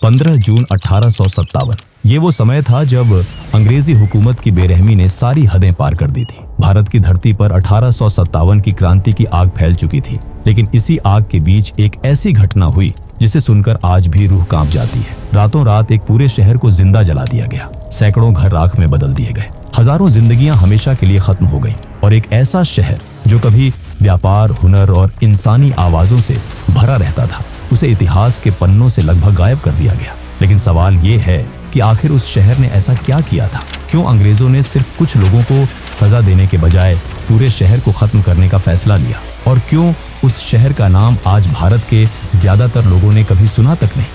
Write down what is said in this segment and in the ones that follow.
15 जून 1857। ये वो समय था जब अंग्रेजी हुकूमत की बेरहमी ने सारी हदें पार कर दी थी। भारत की धरती पर 1857 की क्रांति की आग फैल चुकी थी, लेकिन इसी आग के बीच एक ऐसी घटना हुई जिसे सुनकर आज भी रूह कांप जाती है। रातों रात एक पूरे शहर को जिंदा जला दिया गया, सैकड़ों घर राख में बदल दिए गए, हजारों जिंदगियां हमेशा के लिए खत्म हो गईं और एक ऐसा शहर जो कभी व्यापार, हुनर और इंसानी आवाजों से भरा रहता था, उसे इतिहास के पन्नों से लगभग गायब कर दिया गया। लेकिन सवाल ये है कि आखिर उस शहर ने ऐसा क्या किया था? क्यों अंग्रेजों ने सिर्फ कुछ लोगों को सजा देने के बजाय पूरे शहर को खत्म करने का फैसला लिया? और क्यों उस शहर का नाम आज भारत के ज्यादातर लोगों ने कभी सुना तक नहीं?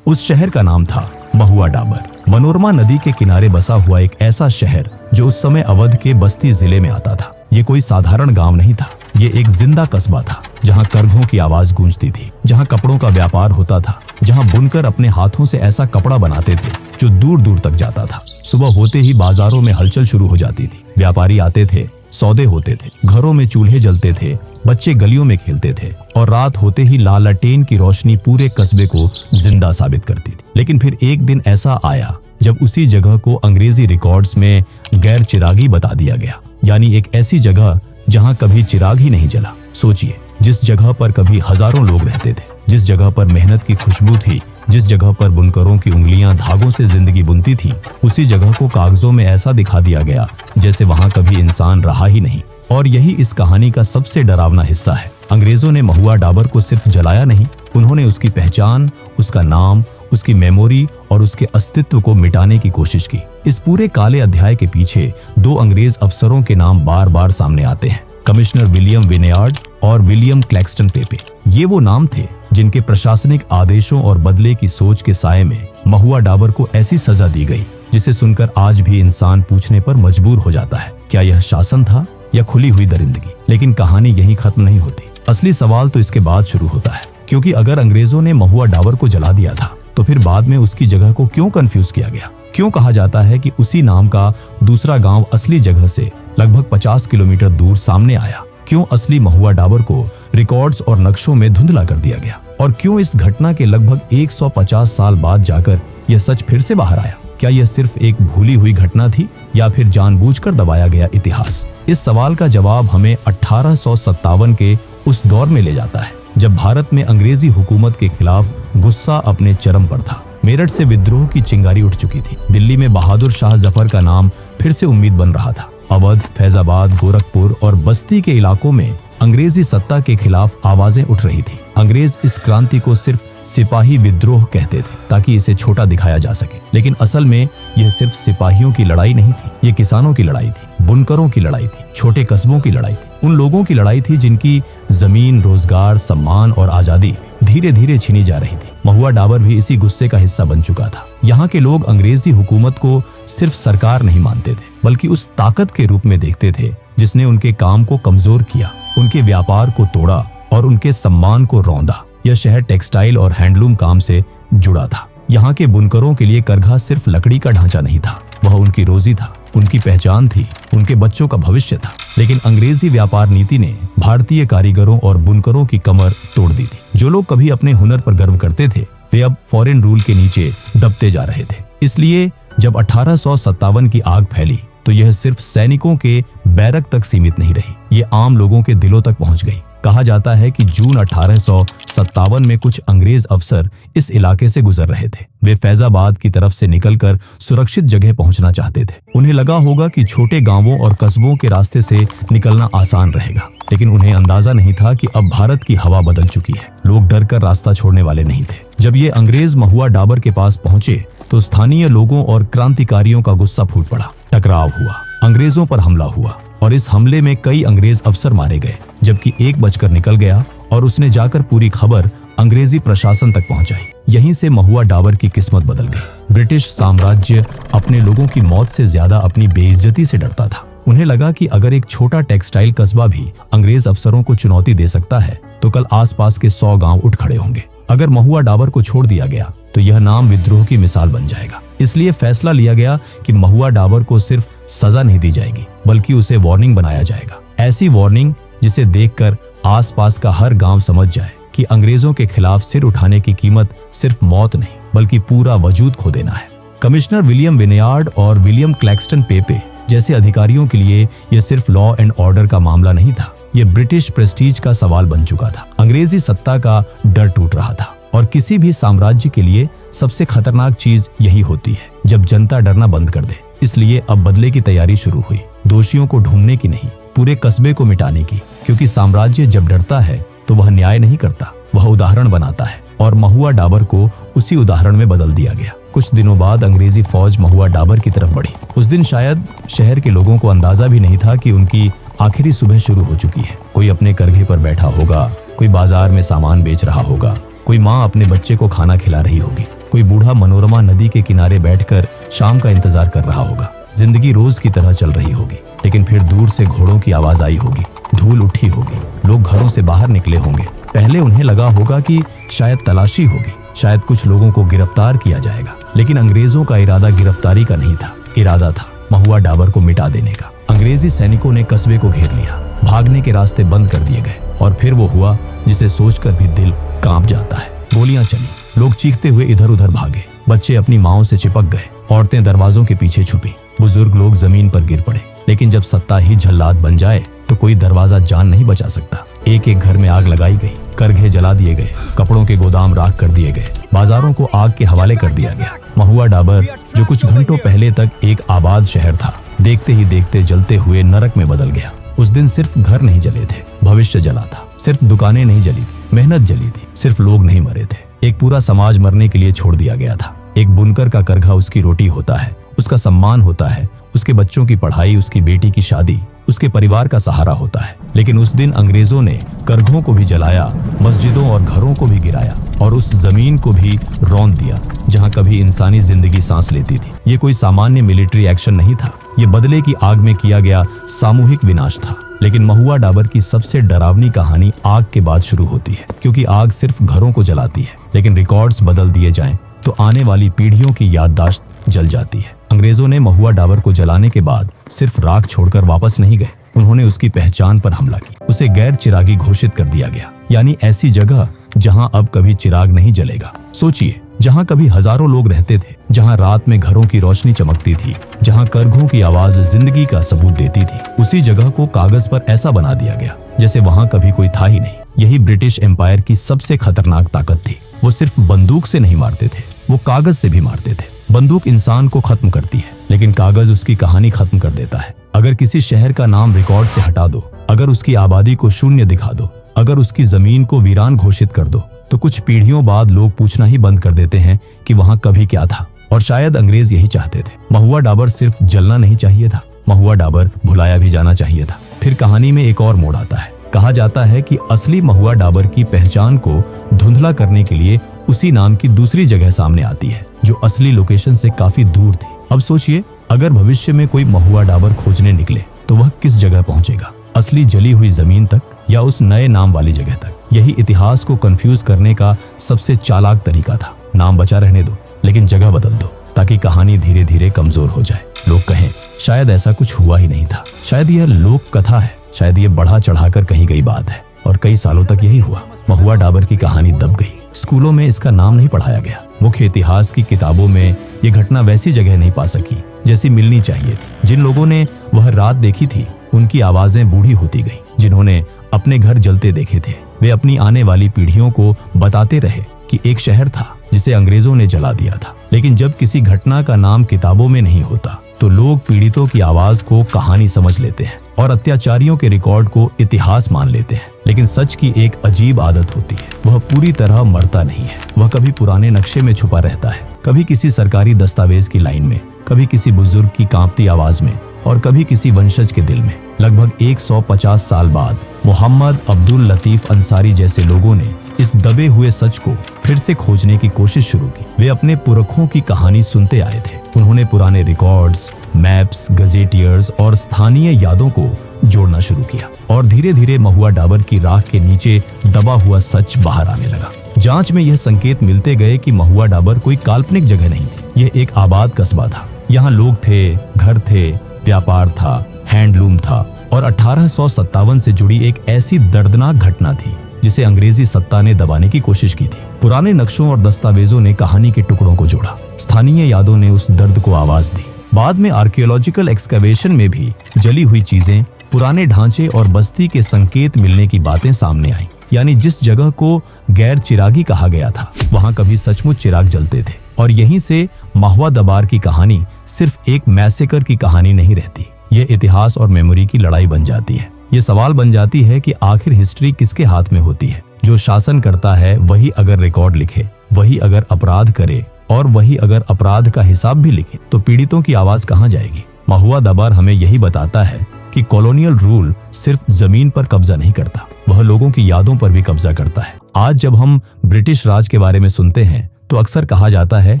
उस शहर का नाम था महुआ डाबर। मनोरमा नदी के किनारे बसा हुआ एक ऐसा शहर जो उस समय अवध के बस्ती जिले में आता था। ये कोई साधारण गांव नहीं था, ये एक जिंदा कस्बा था जहां करघों की आवाज गूंजती थी, जहां कपड़ों का व्यापार होता था, जहां बुनकर अपने हाथों से ऐसा कपड़ा बनाते थे जो दूर दूर तक जाता था। सुबह होते ही बाजारों में हलचल शुरू हो जाती थी, व्यापारी आते थे, सौदे होते थे, घरों में चूल्हे जलते थे, बच्चे गलियों में खेलते थे और रात होते ही लालटेन की रोशनी पूरे कस्बे को जिंदा साबित करती थी। लेकिन फिर एक दिन ऐसा आया जब उसी जगह को अंग्रेजी रिकॉर्ड्स में गैर चिरागी बता दिया गया, यानी एक ऐसी जगह जहां कभी चिराग ही नहीं जला। सोचिए, जिस जगह पर कभी हजारों लोग रहते थे, जिस जगह पर मेहनत की खुशबू थी, जिस जगह पर बुनकरों की उंगलियां धागों से जिंदगी बुनती थी, उसी जगह को कागजों में ऐसा दिखा दिया गया जैसे वहां कभी इंसान रहा ही नहीं। और यही इस कहानी का सबसे डरावना हिस्सा है। अंग्रेजों ने महुआ डाबर को सिर्फ जलाया नहीं, उन्होंने उसकी पहचान, उसका नाम, उसकी मेमोरी और उसके अस्तित्व को मिटाने की कोशिश की। इस पूरे काले अध्याय के पीछे दो अंग्रेज अफसरों के नाम बार बार सामने आते हैं, कमिश्नर विलियम विनेयार्ड और विलियम क्लैक्सटन पेपे। ये वो नाम थे जिनके प्रशासनिक आदेशों और बदले की सोच के साये में महुआ डाबर को ऐसी सजा दी गई जिसे सुनकर आज भी इंसान पूछने पर मजबूर हो जाता है, क्या यह शासन था या खुली हुई दरिंदगी? लेकिन कहानी यहीं खत्म नहीं होती। असली सवाल तो इसके बाद शुरू होता है, क्योंकि अगर अंग्रेजों ने महुआ डाबर को जला दिया था तो फिर बाद में उसकी जगह को क्यों कंफ्यूज किया गया? क्यों कहा जाता है कि उसी नाम का दूसरा गांव असली जगह से लगभग 50 किलोमीटर दूर सामने आया? क्यों असली महुआ डाबर को रिकॉर्ड्स और नक्शों में धुंधला कर दिया गया? और क्यों इस घटना के लगभग 150 साल बाद जाकर यह सच फिर से बाहर आया? क्या यह सिर्फ एक भूली हुई घटना थी या फिर जानबूझकर दबाया गया इतिहास? इस सवाल का जवाब हमें 1857 के उस दौर में ले जाता है जब भारत में अंग्रेजी हुकूमत के खिलाफ गुस्सा अपने चरम पर था। मेरठ से विद्रोह की चिंगारी उठ चुकी थी। दिल्ली में बहादुर शाह जफर का नाम फिर से उम्मीद बन रहा था। अवध, फैजाबाद, गोरखपुर और बस्ती के इलाकों में अंग्रेजी सत्ता के खिलाफ आवाजें उठ रही थी। अंग्रेज इस क्रांति को सिर्फ सिपाही विद्रोह कहते थे ताकि इसे छोटा दिखाया जा सके, लेकिन असल में यह सिर्फ सिपाहियों की लड़ाई नहीं थी, ये किसानों की लड़ाई थी, बुनकरों की लड़ाई थी, छोटे कस्बों की लड़ाई थी, उन लोगों की लड़ाई थी जिनकी जमीन, रोजगार, सम्मान और आजादी धीरे धीरे छीनी जा रही थी। महुआ डाबर भी इसी गुस्से का हिस्सा बन चुका था। यहाँ के लोग अंग्रेजी हुकूमत को सिर्फ सरकार नहीं मानते थे, बल्कि उस ताकत के रूप में देखते थे जिसने उनके काम को कमजोर किया, उनके व्यापार को तोड़ा और उनके सम्मान को रौंदा। यह शहर टेक्सटाइल और हैंडलूम काम से जुड़ा था। यहाँ के बुनकरों के लिए करघा सिर्फ लकड़ी का ढांचा नहीं था, वह उनकी रोजी था, उनकी पहचान थी, उनके बच्चों का भविष्य था। लेकिन अंग्रेजी व्यापार नीति ने भारतीय कारीगरों और बुनकरों की कमर तोड़ दी थी। जो लोग कभी अपने हुनर पर गर्व करते थे, वे अब फॉरेन रूल के नीचे दबते जा रहे थे। इसलिए जब 1857 की आग फैली तो यह सिर्फ सैनिकों के बैरक तक सीमित नहीं रही, ये आम लोगों के दिलों तक पहुंच गई। कहा जाता है कि जून 1857 में कुछ अंग्रेज अफसर इस इलाके से गुजर रहे थे। वे फैजाबाद की तरफ से निकलकर सुरक्षित जगह पहुंचना चाहते थे। उन्हें लगा होगा कि छोटे गांवों और कस्बों के रास्ते से निकलना आसान रहेगा, लेकिन उन्हें अंदाजा नहीं था कि अब भारत की हवा बदल चुकी है। लोग डर कर रास्ता छोड़ने वाले नहीं थे। जब ये अंग्रेज महुआ डाबर के पास पहुंचे तो स्थानीय लोगों और क्रांतिकारियों का गुस्सा फूट पड़ा। टकराव हुआ, अंग्रेजों पर हमला हुआ और इस हमले में कई अंग्रेज अफसर मारे गए, जबकि एक बचकर निकल गया और उसने जाकर पूरी खबर अंग्रेजी प्रशासन तक पहुंचाई। यहीं से महुआ डाबर की किस्मत बदल गई। ब्रिटिश साम्राज्य अपने लोगों की मौत से ज्यादा अपनी बेइज्जती से डरता था। उन्हें लगा कि अगर एक छोटा टेक्सटाइल कस्बा भी अंग्रेज अफसरों को चुनौती दे सकता है तो कल आसपास के 100 गांव उठ खड़े होंगे। अगर महुआ डाबर को छोड़ दिया गया तो यह नाम विद्रोह की मिसाल बन जाएगा। इसलिए फैसला लिया गया कि महुआ डाबर को सिर्फ सजा नहीं दी जाएगी, बल्कि उसे वार्निंग बनाया जाएगा। ऐसी वार्निंग जिसे देखकर आसपास का हर गांव समझ जाए कि अंग्रेजों के खिलाफ सिर उठाने की कीमत सिर्फ मौत नहीं बल्कि पूरा वजूद खो देना है। कमिश्नर विलियम विनयार्ड और विलियम क्लैक्सटन पेपे जैसे अधिकारियों के लिए यह सिर्फ लॉ एंड ऑर्डर का मामला नहीं था, ये ब्रिटिश प्रेस्टीज का सवाल बन चुका था। अंग्रेजी सत्ता का डर टूट रहा था और किसी भी साम्राज्य के लिए सबसे खतरनाक चीज यही होती है जब जनता डरना बंद कर दे। इसलिए अब बदले की तैयारी शुरू हुई, दोषियों को ढूंढने की नहीं, पूरे कस्बे को मिटाने की। क्योंकि साम्राज्य जब डरता है तो वह न्याय नहीं करता, वह उदाहरण बनाता है। और महुआ डाबर को उसी उदाहरण में बदल दिया गया। कुछ दिनों बाद अंग्रेजी फौज महुआ डाबर की तरफ बढ़ी। उस दिन शायद शहर के लोगों को अंदाजा भी नहीं था कि उनकी आखिरी सुबह शुरू हो चुकी है। कोई अपने करघे पर बैठा होगा, कोई बाजार में सामान बेच रहा होगा, कोई माँ अपने बच्चे को खाना खिला रही होगी, कोई बूढ़ा मनोरमा नदी के किनारे बैठकर शाम का इंतजार कर रहा होगा। जिंदगी रोज की तरह चल रही होगी, लेकिन फिर दूर से घोड़ों की आवाज आई होगी, धूल उठी होगी, लोग घरों से बाहर निकले होंगे। पहले उन्हें लगा होगा कि शायद तलाशी होगी, शायद कुछ लोगों को गिरफ्तार किया जाएगा। लेकिन अंग्रेजों का इरादा गिरफ्तारी का नहीं था, इरादा था महुआ डाबर को मिटा देने का। अंग्रेजी सैनिकों ने कस्बे को घेर लिया, भागने के रास्ते बंद कर दिए गए और फिर वो हुआ जिसे सोचकर भी दिल कांप जाता है। गोलियां चली, लोग चीखते हुए इधर उधर भागे, बच्चे अपनी माओं से चिपक गए, औरतें दरवाजों के पीछे छुपी, बुजुर्ग लोग जमीन पर गिर पड़े। लेकिन जब सत्ता ही जल्लाद बन जाए तो कोई दरवाजा जान नहीं बचा सकता। एक एक घर में आग लगाई गई, करघे जला दिए गए, कपड़ों के गोदाम राख कर दिए गए, बाजारों को आग के हवाले कर दिया गया। महुआ डाबर जो कुछ घंटों पहले तक एक आबाद शहर था, देखते ही देखते जलते हुए नरक में बदल गया। उस दिन सिर्फ घर नहीं जले थे, भविष्य जला था। सिर्फ दुकानें नहीं जली थी, मेहनत जली थी। सिर्फ लोग नहीं मरे थे, एक पूरा समाज मरने के लिए छोड़ दिया गया था। एक बुनकर का करघा उसकी रोटी होता है, उसका सम्मान होता है, उसके बच्चों की पढ़ाई, उसकी बेटी की शादी, उसके परिवार का सहारा होता है। लेकिन उस दिन अंग्रेजों ने करघों को भी जलाया, मस्जिदों और घरों को भी गिराया और उस जमीन को भी रौंद दिया जहां कभी इंसानी जिंदगी सांस लेती थी। ये कोई सामान्य मिलिट्री एक्शन नहीं था, ये बदले की आग में किया गया सामूहिक विनाश था। लेकिन महुआ डाबर की सबसे डरावनी कहानी आग के बाद शुरू होती है, क्योंकि आग सिर्फ घरों को जलाती है, लेकिन रिकॉर्ड्स बदल दिए जाएं तो आने वाली पीढ़ियों की याददाश्त जल जाती है। अंग्रेजों ने महुआ डाबर को जलाने के बाद सिर्फ राख छोड़कर वापस नहीं गए, उन्होंने उसकी पहचान पर हमला की। उसे गैर चिरागी घोषित कर दिया गया, यानी ऐसी जगह जहां अब कभी चिराग नहीं जलेगा। सोचिए, जहां कभी हजारों लोग रहते थे, जहां रात में घरों की रोशनी चमकती थी, जहां करघों की आवाज जिंदगी का सबूत देती थी, उसी जगह को कागज पर ऐसा बना दिया गया जैसे वहां कभी कोई था ही नहीं। यही ब्रिटिश एम्पायर की सबसे खतरनाक ताकत थी। वो सिर्फ बंदूक से नहीं मारते थे, वो कागज से भी मारते थे। बंदूक इंसान को खत्म करती है, लेकिन कागज उसकी कहानी खत्म कर देता है। अगर किसी शहर का नाम रिकॉर्ड से हटा दो, अगर उसकी आबादी को शून्य दिखा दो, अगर उसकी जमीन को वीरान घोषित कर दो, तो कुछ पीढ़ियों बाद लोग पूछना ही बंद कर देते हैं कि वहां कभी क्या था। और शायद अंग्रेज यही चाहते थे। महुआ डाबर सिर्फ जलना नहीं चाहिए था, महुआ डाबर भुलाया भी जाना चाहिए था। फिर कहानी में एक और मोड़ आता है। कहा जाता है कि असली महुआ डाबर की पहचान को धुंधला करने के लिए उसी नाम की दूसरी जगह सामने आती है, जो असली लोकेशन से काफी दूर थी। अब सोचिए, अगर भविष्य में कोई महुआ डाबर खोजने निकले तो वह किस जगह पहुंचेगा? असली जली हुई जमीन तक या उस नए नाम वाली जगह तक? यही इतिहास को कंफ्यूज करने का सबसे चालाक तरीका था। नाम बचा रहने दो, लेकिन जगह बदल दो, ताकि कहानी धीरे धीरे कमजोर हो जाए। लोग कहें शायद ऐसा कुछ हुआ ही नहीं था, शायद यह लोक कथा है, शायद ये बढ़ा चढ़ाकर कही गई बात है। और कई सालों तक यही हुआ। महुआ डाबर की कहानी दब गई। स्कूलों में इसका नाम नहीं पढ़ाया गया, मुख्य इतिहास की किताबों में ये घटना वैसी जगह नहीं पा सकी जैसी मिलनी चाहिए थी। जिन लोगों ने वह रात देखी थी, उनकी आवाजें बूढ़ी होती गईं। जिन्होंने अपने घर जलते देखे थे, वे अपनी आने वाली पीढ़ियों को बताते रहे कि एक शहर था जिसे अंग्रेजों ने जला दिया था। लेकिन जब किसी घटना का नाम किताबों में नहीं होता, तो लोग पीड़ितों की आवाज को कहानी समझ लेते हैं और अत्याचारियों के रिकॉर्ड को इतिहास मान लेते हैं। लेकिन सच की एक अजीब आदत होती है, वह पूरी तरह मरता नहीं है। वह कभी पुराने नक्शे में छुपा रहता है, कभी किसी सरकारी दस्तावेज की लाइन में, कभी किसी बुजुर्ग की कांपती आवाज में और कभी किसी वंशज के दिल में। लगभग 150 साल बाद मोहम्मद अब्दुल लतीफ अंसारी जैसे लोगों ने इस दबे हुए सच को फिर से खोजने की कोशिश शुरू की। वे अपने पुरखों की कहानी सुनते आए थे। उन्होंने पुराने रिकॉर्ड्स, मैप्स, गजेटियर्स और स्थानीय यादों को जोड़ना शुरू किया और धीरे धीरे महुआ डाबर की राख के नीचे दबा हुआ सच बाहर आने लगा। जांच में यह संकेत मिलते गए कि महुआ डाबर कोई काल्पनिक जगह नहीं थी, यह एक आबाद कस्बा था। यहाँ लोग थे, घर थे, व्यापार था, हैंडलूम था और 1857 से जुड़ी एक ऐसी दर्दनाक घटना थी जिसे अंग्रेजी सत्ता ने दबाने की कोशिश की थी। पुराने नक्शों और दस्तावेजों ने कहानी के टुकड़ों को जोड़ा, स्थानीय यादों ने उस दर्द को आवाज दी। बाद में आर्कियोलॉजिकल एक्सकवेशन में भी जली हुई चीजें, पुराने ढांचे और बस्ती के संकेत मिलने की बातें सामने आई। यानी जिस जगह को गैर चिरागी कहा गया था, वहां कभी सचमुच चिराग जलते थे। और यहीं से महुआ दबार की कहानी सिर्फ एक मैसेकर की कहानी नहीं रहती, ये इतिहास और मेमोरी की लड़ाई बन जाती है। ये सवाल बन जाती है कि आखिर हिस्ट्री किसके हाथ में होती है? जो शासन करता है वही अगर रिकॉर्ड लिखे, वही अगर अपराध करे और वही अगर अपराध का हिसाब भी लिखे, तो पीड़ितों की आवाज कहां जाएगी? महुआ दबार हमें यही बताता है कि कॉलोनियल रूल सिर्फ जमीन पर कब्जा नहीं करता, वह लोगों की यादों पर भी कब्जा करता है। आज जब हम ब्रिटिश राज के बारे में सुनते हैं तो अक्सर कहा जाता है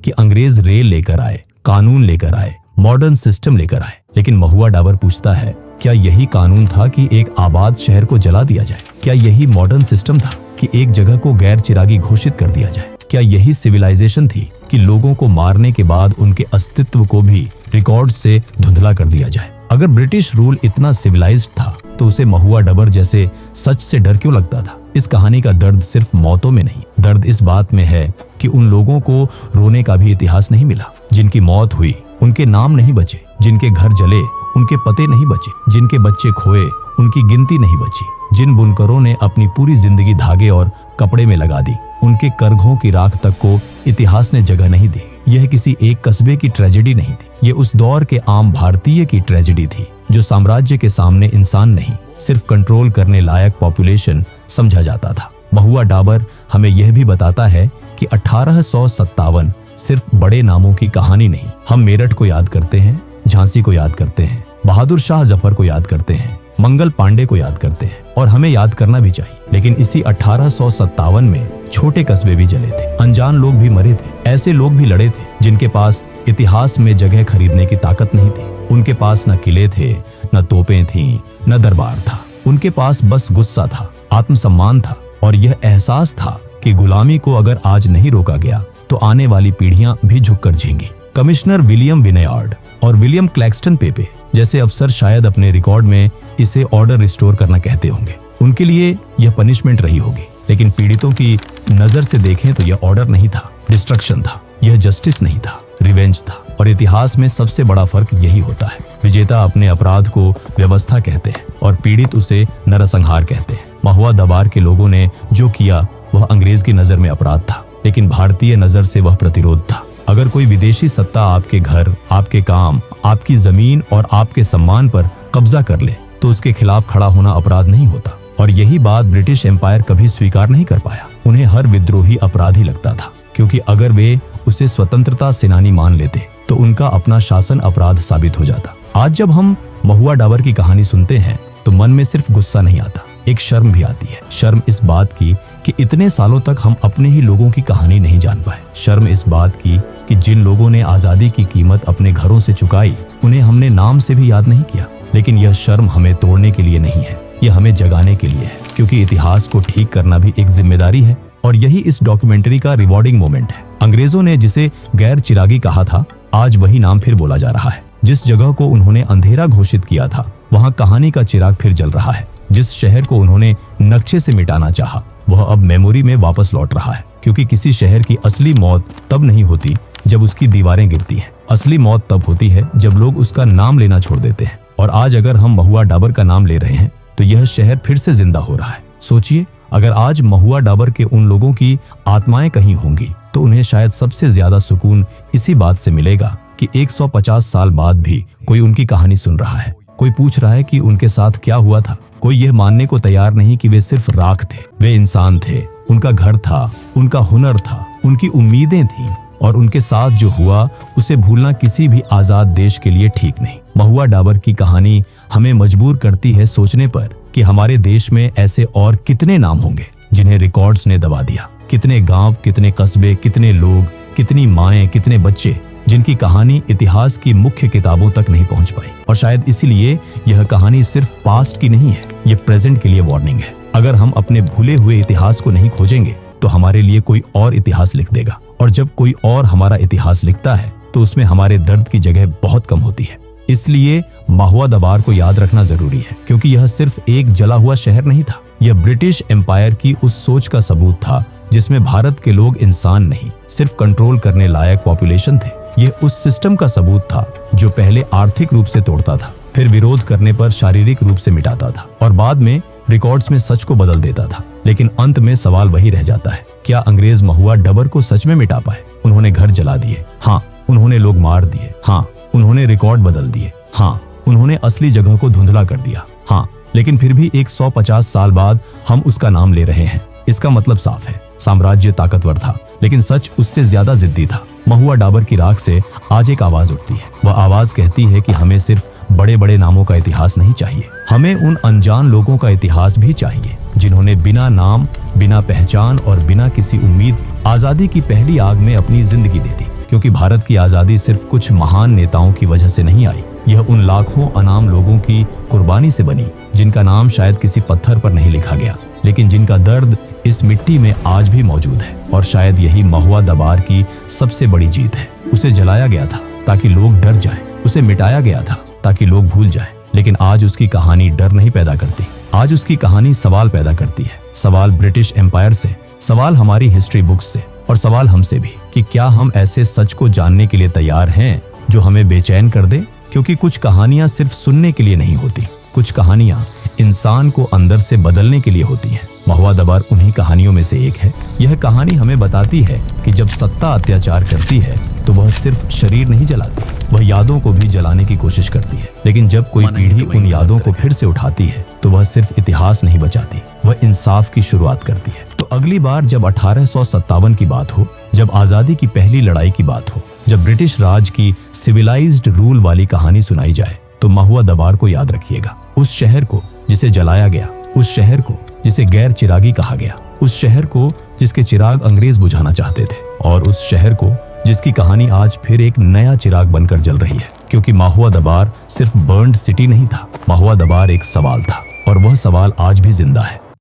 कि अंग्रेज रेल लेकर आए, कानून लेकर आए, मॉडर्न सिस्टम लेकर आए। लेकिन महुआ डाबर पूछता है, क्या यही कानून था कि एक आबाद शहर को जला दिया जाए? क्या यही मॉडर्न सिस्टम था कि एक जगह को गैर चिरागी घोषित कर दिया जाए? क्या यही सिविलाइजेशन थी कि लोगों को मारने के बाद उनके अस्तित्व को भी रिकॉर्ड से धुंधला कर दिया जाए? अगर ब्रिटिश रूल इतना सिविलाइज्ड था तो उसे महुआ डबर जैसे सच से डर क्यों लगता था? इस कहानी का दर्द सिर्फ मौतों में नहीं, दर्द इस बात में है कि उन लोगों को रोने का भी इतिहास नहीं मिला, जिनकी मौत हुई, उनके नाम नहीं बचे, जिनके घर जले, उनके पते नहीं बचे, जिनके बच्चे खोए, उनकी गिनती नहीं बची, जिन बुनकरों ने अपनी पूरी जिंदगी धागे और कपड़े में लगा दी, उनके करघों की राख तक को इतिहास ने जगह नहीं दी। यह किसी एक कस्बे की ट्रेजेडी नहीं थी, ये उस दौर के आम भारतीय की ट्रेजेडी थी, जो साम्राज्य के सामने इंसान नहीं, सिर्फ कंट्रोल करने लायक पॉपुलेशन समझा जाता था। महुआ डाबर हमें यह भी बताता है कि 1857 सिर्फ बड़े नामों की कहानी नहीं। हम मेरठ को याद करते हैं, झांसी को याद करते हैं, बहादुर शाह जफर को याद करते हैं, मंगल पांडे को याद करते हैं, और हमें याद करना भी चाहिए। लेकिन इसी 1857 में छोटे कस्बे भी जले थे, अनजान लोग भी मरे थे, ऐसे लोग भी लड़े थे जिनके पास इतिहास में जगह खरीदने की ताकत नहीं थी। उनके पास न किले थे, न तोपें थीं, न दरबार था। उनके पास बस गुस्सा था, आत्मसम्मान था और यह एहसास था कि गुलामी को अगर आज नहीं रोका गया तो आने वाली पीढ़ियां भी झुककर जींगी। कमिश्नर विलियम विनेयार्ड और विलियम क्लैक्सटन पेपे जैसे अफसर शायद अपने रिकॉर्ड में इसे ऑर्डर रिस्टोर करना कहते होंगे। उनके लिए यह पनिशमेंट रही होगी, लेकिन पीड़ितों की नजर से देखें तो यह ऑर्डर नहीं था, डिस्ट्रक्शन था। यह जस्टिस नहीं था, रिवेंज था। और इतिहास में सबसे बड़ा फर्क यही होता है, विजेता अपने अपराध को व्यवस्था कहते हैं और पीड़ित उसे नरसंहार कहते हैं। महुआ दबार के लोगों ने जो किया वह अंग्रेज की नजर में अपराध था, लेकिन भारतीय नजर से वह प्रतिरोध था। अगर कोई विदेशी सत्ता आपके घर, आपके काम, आपकी जमीन और आपके सम्मान पर कब्जा कर ले तो उसके खिलाफ खड़ा होना अपराध नहीं होता। और यही बात ब्रिटिश एम्पायर कभी स्वीकार नहीं कर पाया। उन्हें हर विद्रोही अपराधी लगता था, क्योंकि अगर वे उसे स्वतंत्रता सेनानी मान लेते तो उनका अपना शासन अपराध साबित हो जाता। आज जब हम महुआ डाबर की कहानी सुनते हैं तो मन में सिर्फ गुस्सा नहीं आता, एक शर्म भी आती है। शर्म इस बात की कि इतने सालों तक हम अपने ही लोगों की कहानी नहीं जान पाए। शर्म इस बात की कि जिन लोगों ने आजादी की कीमत अपने घरों से चुकाई, उन्हें हमने नाम से भी याद नहीं किया। लेकिन यह शर्म हमें तोड़ने के लिए नहीं है, यह हमें जगाने के लिए है, क्योंकि इतिहास को ठीक करना भी एक जिम्मेदारी है। और यही इस डॉक्यूमेंट्री का रिवॉर्डिंग मोमेंट है। अंग्रेजों ने जिसे गैर चिरागी कहा था, आज वही नाम फिर बोला जा रहा है। जिस जगह को उन्होंने अंधेरा घोषित किया था, वहां कहानी का चिराग फिर जल रहा है। जिस शहर को उन्होंने नक्शे से मिटाना चाहा, वह अब मेमोरी में वापस लौट रहा है। क्योंकि किसी शहर की असली मौत तब नहीं होती जब उसकी दीवारें गिरती हैं, असली मौत तब होती है जब लोग उसका नाम लेना छोड़ देते हैं। और आज अगर हम महुआ डाबर का नाम ले रहे हैं तो यह शहर फिर से जिंदा हो रहा है। सोचिए, अगर आज महुआ डाबर के उन लोगों की आत्माएं कहीं होंगी तो उन्हें शायद सबसे ज्यादा सुकून इसी बात से मिलेगा कि 150 साल बाद भी कोई उनकी कहानी सुन रहा है, कोई पूछ रहा है कि उनके साथ क्या हुआ था। कोई यह मानने को तैयार नहीं कि वे सिर्फ राख थे, वे इंसान थे, उनका घर था, उनका हुनर था, उनकी उम्मीदें थीं, और उनके साथ जो हुआ उसे भूलना किसी भी आजाद देश के लिए ठीक नहीं। महुआ डाबर की कहानी हमें मजबूर करती है सोचने पर कि हमारे देश में ऐसे और कितने नाम होंगे जिन्हें रिकॉर्ड्स ने दबा दिया। कितने गांव, कितने कस्बे, कितने लोग, कितनी माएं, कितने बच्चे जिनकी कहानी इतिहास की मुख्य किताबों तक नहीं पहुंच पाई। और शायद इसीलिए यह कहानी सिर्फ पास्ट की नहीं है, ये प्रेजेंट के लिए वार्निंग है। अगर हम अपने भूले हुए इतिहास को नहीं खोजेंगे तो हमारे लिए कोई और इतिहास लिख देगा, और जब कोई और हमारा इतिहास लिखता है तो उसमें हमारे दर्द की जगह बहुत कम होती है। इसलिए महुआ दबार को याद रखना जरूरी है, क्योंकि यह सिर्फ एक जला हुआ शहर नहीं था। यह ब्रिटिश एम्पायर की उस सोच का सबूत था जिसमें भारत के लोग इंसान नहीं, सिर्फ कंट्रोल करने लायक पॉपुलेशन थे। यह उस सिस्टम का सबूत था जो पहले आर्थिक रूप से तोड़ता था, फिर विरोध करने पर शारीरिक रूप से मिटाता था और बाद में रिकॉर्ड्स में सच को बदल देता था। लेकिन अंत में सवाल वही रह जाता है, क्या अंग्रेज महुआ डबर को सच में मिटा पाए? उन्होंने घर जला दिए, हाँ। उन्होंने लोग मार दिए, हाँ। उन्होंने रिकॉर्ड बदल दिए, हाँ। उन्होंने असली जगह को धुंधला कर दिया, हाँ। लेकिन फिर भी 150 साल बाद हम उसका नाम ले रहे हैं। इसका मतलब साफ है, साम्राज्य ताकतवर था, लेकिन सच उससे ज्यादा जिद्दी था। महुआ डाबर की राख से आज एक आवाज उठती है। वह आवाज कहती है कि हमें सिर्फ बड़े बड़े नामों का इतिहास नहीं चाहिए, हमें उन अनजान लोगों का इतिहास भी चाहिए जिन्होंने बिना नाम, बिना पहचान और बिना किसी उम्मीद आजादी की पहली आग में अपनी जिंदगी दे दी। क्योंकि भारत की आजादी सिर्फ कुछ महान नेताओं की वजह से नहीं आई, यह उन लाखों अनाम लोगों की कुर्बानी से बनी जिनका नाम शायद किसी पत्थर पर नहीं लिखा गया, लेकिन जिनका दर्द इस मिट्टी में आज भी मौजूद है। और शायद यही महुआ दबार की सबसे बड़ी जीत है। उसे जलाया गया था ताकि लोग डर जाएं, उसे मिटाया गया था ताकि लोग भूल जाएं, लेकिन आज उसकी कहानी डर नहीं पैदा करती। आज उसकी कहानी सवाल पैदा करती है। सवाल ब्रिटिश एम्पायर से, सवाल हमारी हिस्ट्री बुक्स से, और सवाल हमसे भी कि क्या हम ऐसे सच को जानने के लिए तैयार हैं जो हमें बेचैन कर दे? क्योंकि कुछ कहानियां सिर्फ सुनने के लिए नहीं होती, कुछ कहानियां इंसान को अंदर से बदलने के लिए होती हैं। महुआ दबार उन्हीं कहानियों में से एक है। यह कहानी हमें बताती है कि जब सत्ता अत्याचार करती है तो वह सिर्फ शरीर नहीं जलाती, वह यादों को भी जलाने की कोशिश करती है। लेकिन जब कोई पीढ़ी उन यादों को फिर से उठाती है तो वह सिर्फ इतिहास नहीं बचाती, वह इंसाफ की शुरुआत करती है। तो अगली बार जब 1857 की बात हो, जब आजादी की पहली लड़ाई की बात हो, जब ब्रिटिश राज की सिविलाइज्ड रूल वाली कहानी सुनाई जाए, तो महुआ दबार को याद रखिएगा। उस शहर को जिसे जलाया गया, उस शहर को जिसे गैर चिरागी कहा गया, उस शहर को जिसके चिराग अंग्रेज बुझाना चाहते थे, और उस शहर को जिसकी कहानी आज फिर एक नया चिराग बनकर जल रही है। क्योंकि महुआ दबार सिर्फ बर्न्ड सिटी नहीं था, महुआ दबार एक सवाल था, और वह सवाल आज भी जिंदा है।